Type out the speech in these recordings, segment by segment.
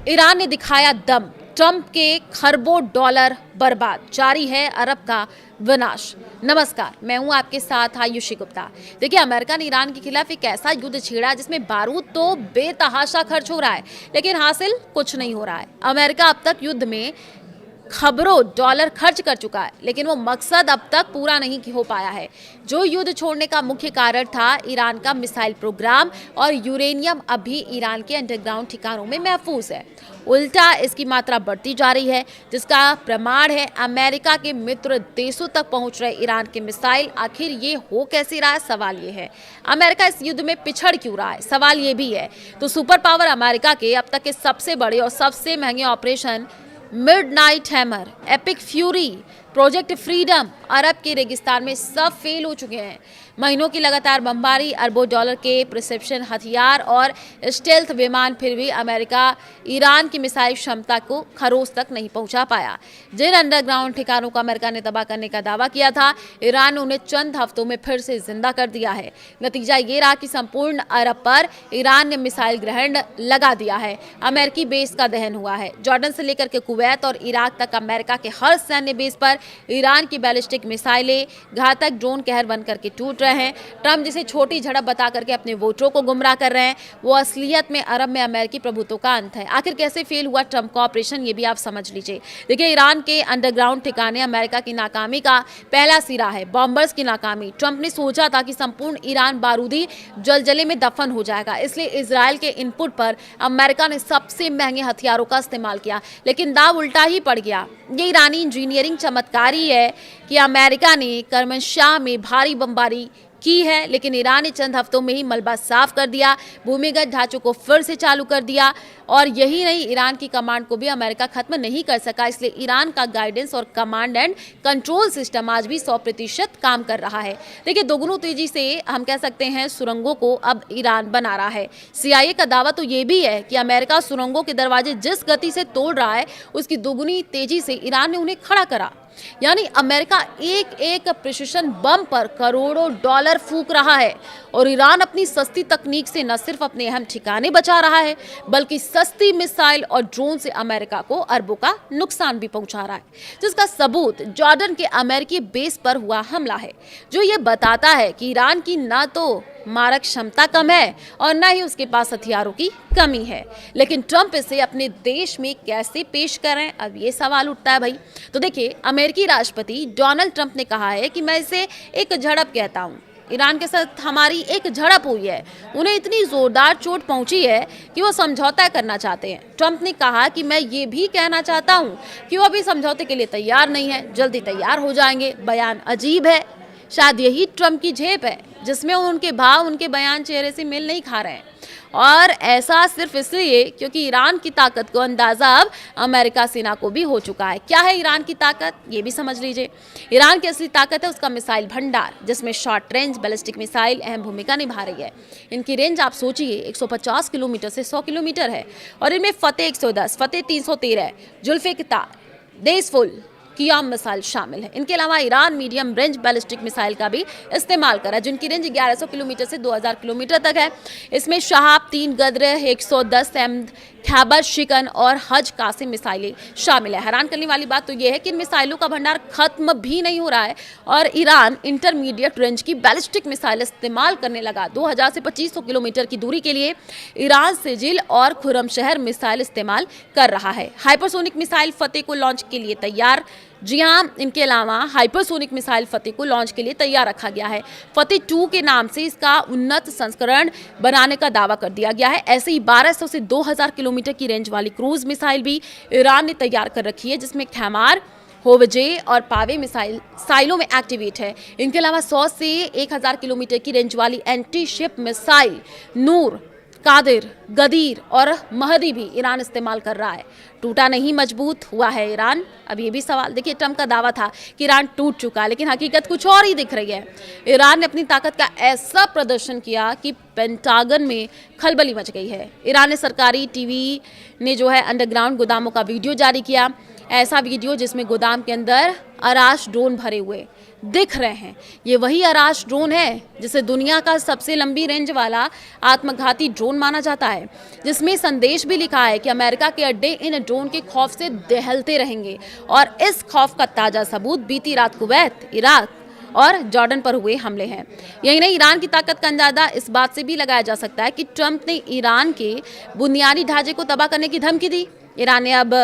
Iran ने दिखाया दम, ट्रंप के खरबों डॉलर बर्बाद, जारी है अरब का विनाश। नमस्कार, मैं हूं आपके साथ आयुषी गुप्ता। देखिए, अमेरिका ने ईरान के खिलाफ एक ऐसा युद्ध छेड़ा जिसमें बारूद तो बेतहाशा खर्च हो रहा है, लेकिन हासिल कुछ नहीं हो रहा है। अमेरिका अब तक युद्ध में खबरों डॉलर खर्च कर चुका है, लेकिन वो मकसद अब तक पूरा नहीं हो पाया है। जो युद्ध छोड़ने का मुख्य कारण था ईरान का मिसाइल प्रोग्राम, और यूरेनियम अभी ईरान के अंडरग्राउंड ठिकानों में महफूज है। उल्टा इसकी मात्रा बढ़ती जा रही है, जिसका प्रमाण है अमेरिका के मित्र देशों तक पहुंच रहे ईरान के मिसाइल। आखिर ये हो कैसे रहा है, सवाल ये है। अमेरिका इस युद्ध में पिछड़ क्यों रहा है, सवाल ये भी है। तो सुपर पावर अमेरिका के अब तक के सबसे बड़े और सबसे महंगे operation midnight hammer, epic fury, project freedom अरब के रेगिस्तान में सब फेल हो चुके हैं। महीनों की लगातार बमबारी, अरबों डॉलर के प्रिसिप्शन हथियार और स्टेल्थ विमान, फिर भी अमेरिका ईरान की मिसाइल क्षमता को खरोस तक नहीं पहुंचा पाया। जिन अंडरग्राउंड ठिकानों को अमेरिका ने तबाह करने का दावा किया था, ईरान ने उन्हें चंद हफ्तों में फिर से जिंदा कर दिया है। नतीजा ये रहा कि संपूर्ण अरब पर ईरान ने मिसाइल ग्रहण लगा दिया है। अमेरिकी बेस का दहन हुआ है। जॉर्डन से लेकर के कुवैत और इराक तक अमेरिका के हर सैन्य बेस पर ईरान की बैलिस्टिक मिसाइलें घातक ड्रोन कहर बनकर के टूट रहे हैं। ट्रंप जिसे छोटी झड़प बता करके अपने वोटरों को गुमराह कर रहे हैं, वो असलियत में अरब में अमेरिकी प्रभुत्व का अंत है। आखिर कैसे फेल हुआ ट्रंप का ऑपरेशन, ये भी आप समझ लीजिए। देखिए, ईरान के अंडरग्राउंड ठिकाने अमेरिका की नाकामी का पहला सिरा है। बॉम्बर्स की नाकामी। ट्रंप ने सोचा था कि संपूर्ण ईरान बारूदी जलजले में दफन हो जाएगा, इसलिए इजराइल के इनपुट पर अमेरिका ने सबसे महंगे हथियारों का इस्तेमाल किया, लेकिन दाव उल्टा ही पड़ गया। ये ईरानी इंजीनियरिंग चमत्कारी है कि अमेरिका ने करमनशाह में भारी बमबारी की है, लेकिन ईरान ने चंद हफ्तों में ही मलबा साफ कर दिया, भूमिगत ढांचों को फिर से चालू कर दिया। और यही नहीं, ईरान की कमांड को भी अमेरिका खत्म नहीं कर सका। इसलिए ईरान का गाइडेंस और कमांड एंड कंट्रोल सिस्टम आज भी 100% काम कर रहा है। देखिए, दोगुनी तेजी से हम कह सकते हैं सुरंगों को अब ईरान बना रहा है। CIA का दावा तो ये भी है कि अमेरिका सुरंगों के दरवाजे जिस गति से तोड़ रहा है, उसकी दोगुनी तेजी से ईरान ने उन्हें खड़ा करा। यानी अमेरिका एक एक प्रिसिशन बम पर करोड़ों डॉलर फूंक रहा है, और ईरान अपनी सस्ती तकनीक से न सिर्फ अपने अहम ठिकाने बचा रहा है, बल्कि सस्ती मिसाइल और ड्रोन से अमेरिका को अरबों का नुकसान भी पहुंचा रहा है, जिसका सबूत जॉर्डन के अमेरिकी बेस पर हुआ हमला है, जो ये बताता है कि ईरान की ना तो मारक क्षमता कम है और न ही उसके पास हथियारों की कमी है। लेकिन ट्रंप इसे अपने देश में कैसे पेश करें, अब ये सवाल उठता है भाई। तो देखिए, अमेरिकी राष्ट्रपति डोनाल्ड ट्रंप ने कहा है कि मैं इसे एक झड़प कहता हूँ। ईरान के साथ हमारी एक झड़प हुई है, उन्हें इतनी जोरदार चोट पहुंची है कि वो समझौता करना चाहते हैं। ट्रंप ने कहा कि मैं ये भी कहना चाहता हूं कि वो अभी समझौते के लिए तैयार नहीं है, जल्दी तैयार हो जाएंगे। बयान अजीब है, शायद यही ट्रंप की झेप है, जिसमें उनके भाव, उनके बयान चेहरे से मेल नहीं खा रहे हैं। और ऐसा सिर्फ इसलिए क्योंकि ईरान की ताकत को अंदाजा अब अमेरिका सेना को भी हो चुका है। क्या है ईरान की ताकत, ये भी समझ लीजिए। ईरान की असली ताकत है उसका मिसाइल भंडार, जिसमें शॉर्ट रेंज बैलिस्टिक मिसाइल अहम भूमिका निभा रही है। इनकी रेंज आप सोचिए 150 किलोमीटर से 100 किलोमीटर है, और इनमें फतेह 110, फतेह 313, जुल्फिकार, देशफुल, कियाम मिसाइल शामिल है। इनके अलावा Iran medium range ballistic missile का भी इस्तेमाल करा, जिनकी रेंज 1100 किलोमीटर से 2000 किलोमीटर तक है। इसमें शहाब 3 गद्र 110 एम खैबर शिकन और हज कासिम मिसाइलें शामिल है। हैरान करने वाली बात तो यह है कि इन मिसाइलों का भंडार खत्म भी नहीं हो रहा है, और ईरान इंटरमीडिएट रेंज की बैलिस्टिक मिसाइल इस्तेमाल करने लगा। 2000 से 2500 किलोमीटर की दूरी के लिए ईरान सिजिल और खुरमशहर मिसाइल इस्तेमाल कर रहा है। हाइपरसोनिक मिसाइल फतेह को लॉन्च के लिए तैयार। जी हाँ, इनके अलावा हाइपरसोनिक मिसाइल फतेह को लॉन्च के लिए तैयार रखा गया है। फतेह 2 के नाम से इसका उन्नत संस्करण बनाने का दावा कर दिया गया है। ऐसे ही 1200 से 2000 किलोमीटर की रेंज वाली क्रूज मिसाइल भी ईरान ने तैयार कर रखी है, जिसमें खैमार, होवजे और पावे मिसाइल साइलों में एक्टिवेट है। इनके अलावा 100 से 1000 किलोमीटर की रेंज वाली एंटी शिप मिसाइल नूर, कादिर, गदीर और महदी भी ईरान इस्तेमाल कर रहा है। टूटा नहीं, मजबूत हुआ है ईरान। अब ये भी सवाल, देखिए, ट्रंप का दावा था कि ईरान टूट चुका है, लेकिन हकीकत कुछ और ही दिख रही है। ईरान ने अपनी ताकत का ऐसा प्रदर्शन किया कि पेंटागन में खलबली मच गई है। ईरान ने सरकारी टीवी ने जो है अंडरग्राउंड गोदामों का वीडियो जारी किया। ऐसा वीडियो जिसमें गोदाम के अंदर अराश ड्रोन भरे हुए, दिख रहे हैं। ये वही आराश ड्रोन है जिसे दुनिया का सबसे लंबी रेंज वाला आत्मघाती ड्रोन माना जाता है, जिसमें संदेश भी लिखा है कि अमेरिका के अड्डे इन ड्रोन के खौफ से दहलते रहेंगे। और इस खौफ का ताज़ा सबूत बीती रात कुवैत, इराक और जॉर्डन पर हुए हमले हैं। यही नहीं, ईरान की ताकत का अंदाजा इस बात से भी लगाया जा सकता है कि ट्रंप ने ईरान के बुनियादी ढांचे को तबाह करने की धमकी दी। ईरान ने अब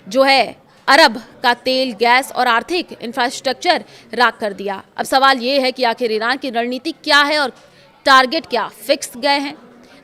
जो है अरब का तेल, गैस और आर्थिक इंफ्रास्ट्रक्चर राख कर दिया। अब सवाल ये है कि आखिर ईरान की रणनीति क्या है और टारगेट क्या फिक्स गए हैं।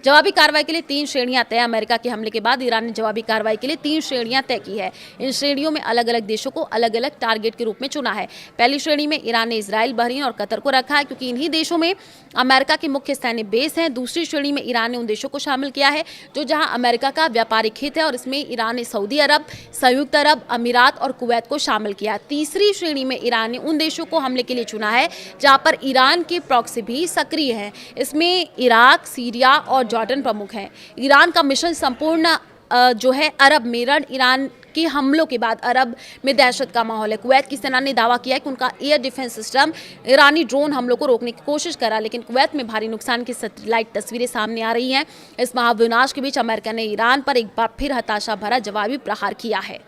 जवाबी कार्रवाई के लिए 3 श्रेणियां तय। अमेरिका के हमले के बाद ईरान ने जवाबी कार्रवाई के लिए 3 श्रेणियां तय की है। इन श्रेणियों में अलग अलग देशों को अलग अलग टारगेट के रूप में चुना है। पहली श्रेणी में ईरान ने इजराइल, बहरीन और कतर को रखा है, क्योंकि इन्हीं देशों में अमेरिका के मुख्य सैन्य बेस हैं। दूसरी श्रेणी में ईरान ने उन देशों को शामिल किया है जो जहां अमेरिका का व्यापारिक हित है, और इसमें ईरान ने सऊदी अरब, संयुक्त अरब अमीरात और कुवैत को शामिल किया। तीसरी श्रेणी में ईरान ने उन देशों को हमले के लिए चुना है जहां पर ईरान के प्रॉक्सी भी सक्रिय हैं। इसमें इराक, सीरिया और जॉर्डन प्रमुख हैं। ईरान का मिशन संपूर्ण जो है अरब में ईरान के हमलों के बाद अरब में दहशत का माहौल है। कुवैत की सेना ने दावा किया है कि उनका एयर डिफेंस सिस्टम ईरानी ड्रोन हमलों को रोकने की कोशिश करा, लेकिन कुवैत में भारी नुकसान की सैटेलाइट तस्वीरें सामने आ रही हैं। इस महाविनाश के बीच अमेरिका ने ईरान पर एक बार फिर हताशा भरा जवाबी प्रहार किया है।